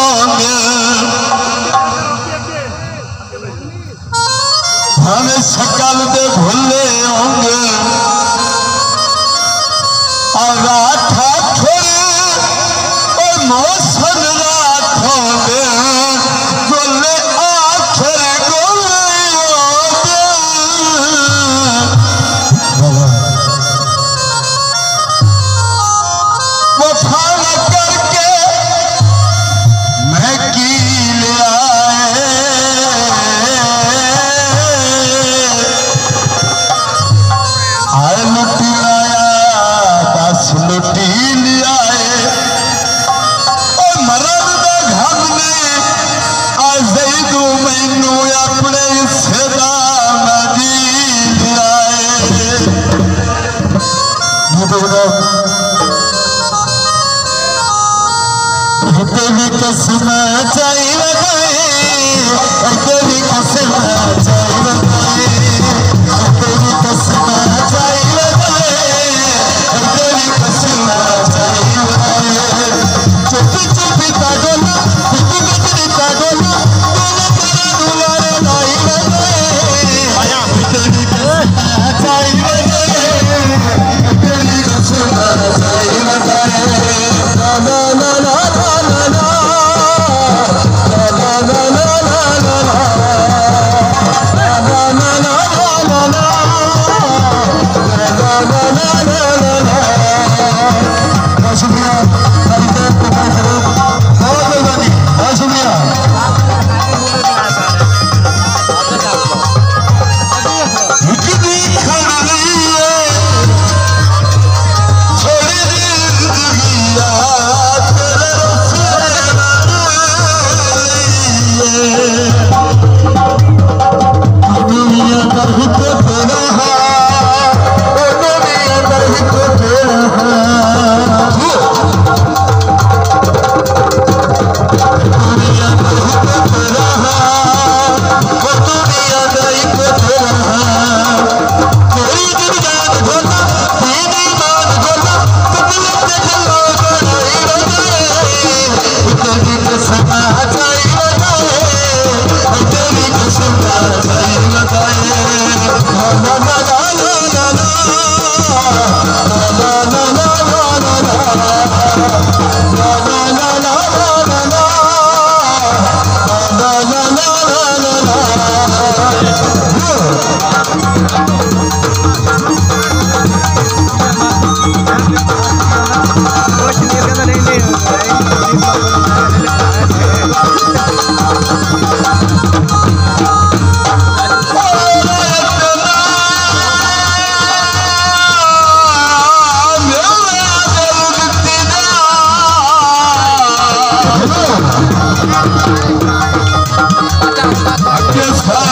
होंगे, हमें शकल दे भूले होंगे और राठा छोड़े और मौसम रात होंगे गोले आखिर गोले होंगे। वो फाना करके मैं की ले आए लुटी लाया बस लुटी लिया और मरद दे घम ने आज दू मैनू अपने हिस्सेदा नदी लिया तेरी कसम चाहिए तेरी कसम चाहिए तेरी कसम चाहिए तेरी कसम चाहिए चुपी चुपी कागोना चुपी चुपी कागोना तेरे दुलारे लाई तेरी कसम चाहिए तेरी कसम चाहिए ना ना ना ना Yes,